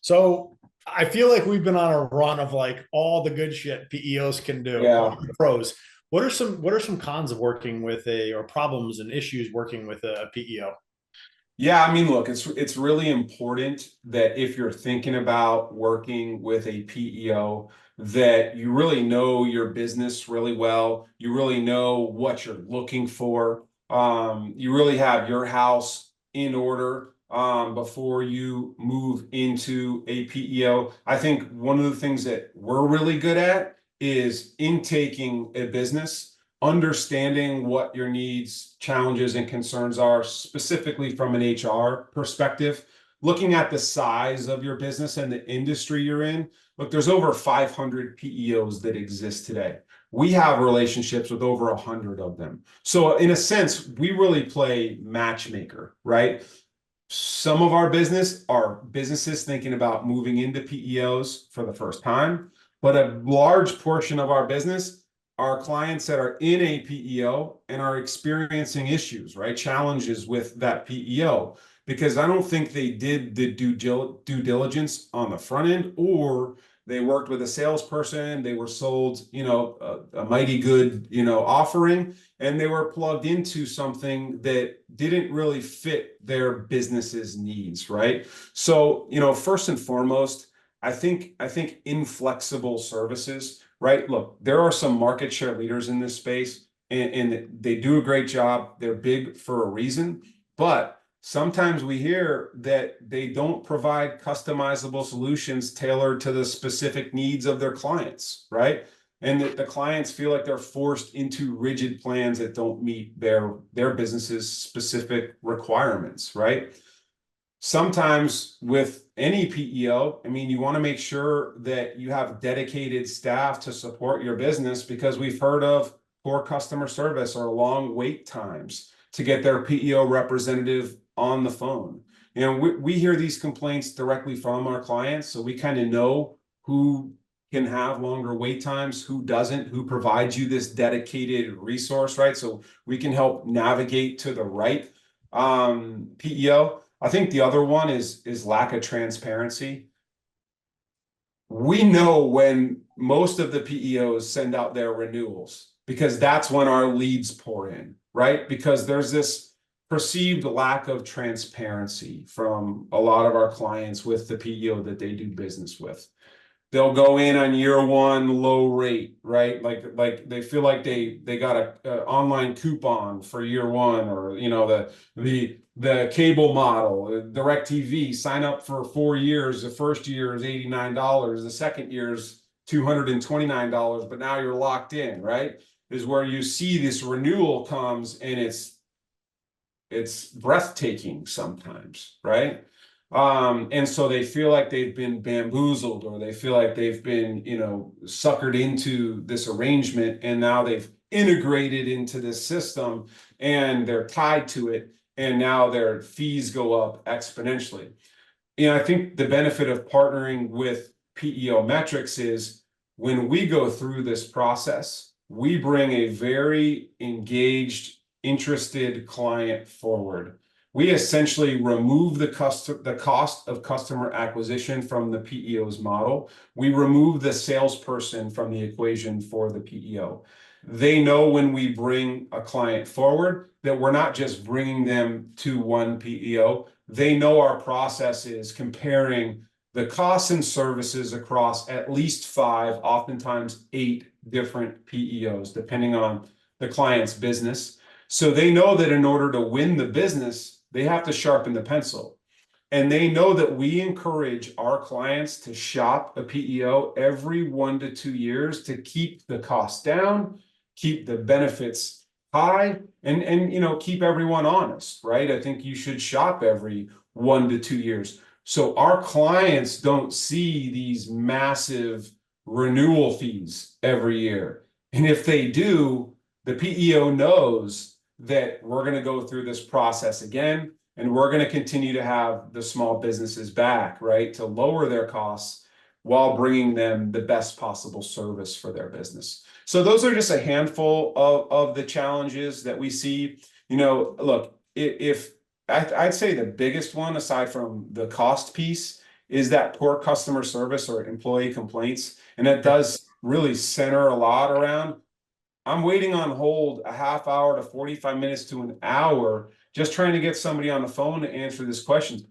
So I feel like we've been on a run of like all the good shit PEOs can do, all Yeah. the pros. What are some cons of working with a or problems and issues working with a PEO? Yeah, I mean, look, it's really important that if you're thinking about working with a PEO, that you really know your business really well. You really know what you're looking for. You really have your house in order before you move into a PEO. I think one of the things that we're really good at is intaking a business, understanding what your needs, challenges, and concerns are, specifically from an HR perspective, looking at the size of your business and the industry you're in. Look, there's over 500 PEOs that exist today. We have relationships with over 100 of them. So in a sense, we really play matchmaker, right? Some of our business are businesses thinking about moving into PEOs for the first time, but a large portion of our business are clients that are in a PEO and are experiencing issues, right? Challenges with that PEO, because I don't think they did the due diligence on the front end, or they worked with a salesperson, they were sold, a mighty good, offering, and they were plugged into something that didn't really fit their business's needs, right? So, first and foremost, I think inflexible services, right? Look, there are some market share leaders in this space, and they do a great job. They're big for a reason, but sometimes we hear that they don't provide customizable solutions tailored to the specific needs of their clients, right? And that the clients feel like they're forced into rigid plans that don't meet their business's specific requirements, right? Sometimes with any PEO, I mean, you want to make sure that you have dedicated staff to support your business, because we've heard of poor customer service or long wait times to get their PEO representative on the phone. We hear these complaints directly from our clients, so we kind of know who can have longer wait times, who doesn't, who provides you this dedicated resource, right? So we can help navigate to the right PEO. I think the other one is lack of transparency. We know when most of the PEOs send out their renewals, because that's when our leads pour in, right? Because there's this perceived lack of transparency from a lot of our clients with the PEO that they do business with. They'll go in on year one low rate, right? Like they feel like they got a online coupon for year one, or the cable model, DirecTV, sign up for 4 years. The first year is $89, the second year is $229, but now you're locked in, right? Is where you see this renewal comes, and it's breathtaking sometimes, right? And so they feel like they've been bamboozled, or they feel like they've been, suckered into this arrangement, and now they've integrated into this system and they're tied to it, and now their fees go up exponentially. I think the benefit of partnering with PEO Metrics is, when we go through this process, we bring a very engaged, interested client forward. We essentially remove the cost of customer acquisition from the PEO's model. We remove the salesperson from the equation for the PEO. They know when we bring a client forward that we're not just bringing them to one PEO. They know our process is comparing the costs and services across at least 5, oftentimes 8 different PEOs, depending on the client's business. So they know that in order to win the business, they have to sharpen the pencil. And they know that we encourage our clients to shop a PEO every 1 to 2 years to keep the costs down, keep the benefits high, and keep everyone honest, right? I think you should shop every 1 to 2 years. So our clients don't see these massive renewal fees every year. And if they do, the PEO knows that we're going to go through this process again, and we're going to continue to have the small businesses back, right, to lower their costs while bringing them the best possible service for their business. So those are just a handful of the challenges that we see. Look, if I'd say the biggest one, aside from the cost piece, is that poor customer service or employee complaints. And that does really center a lot around, I'm waiting on hold a half hour to 45 minutes to an hour, just trying to get somebody on the phone to answer this question.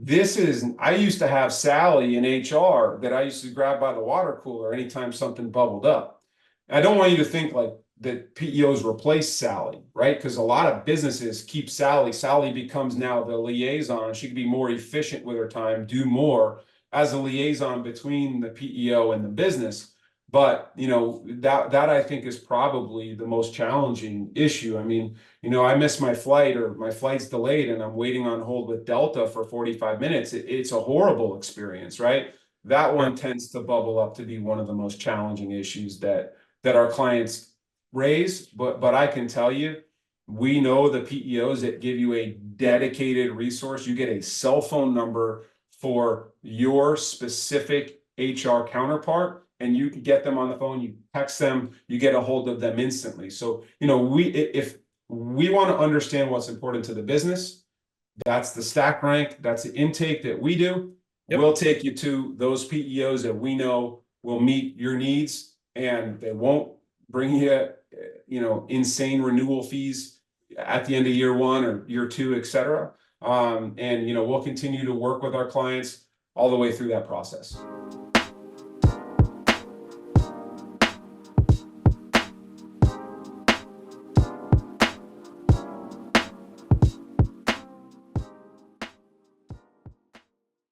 I used to have Sally in HR that I used to grab by the water cooler anytime something bubbled up. I don't want you to think like that PEOs replace Sally, right? Because a lot of businesses keep Sally. Sally becomes now the liaison. She can be more efficient with her time, do more as a liaison between the PEO and the business. But that I think is probably the most challenging issue. I mean, I miss my flight or my flight's delayed and I'm waiting on hold with Delta for 45 minutes. It's a horrible experience, right? That one tends to bubble up to be one of the most challenging issues that our clients raise. But I can tell you, we know the PEOs that give you a dedicated resource. You get a cell phone number for your specific HR counterpart, and you can get them on the phone, you text them, you get a hold of them instantly. So, if we want to understand what's important to the business, that's the stack rank, that's the intake that we do. Yep. We'll take you to those PEOs that we know will meet your needs, and they won't bring you, insane renewal fees at the end of year one or year two, et cetera. And we'll continue to work with our clients all the way through that process.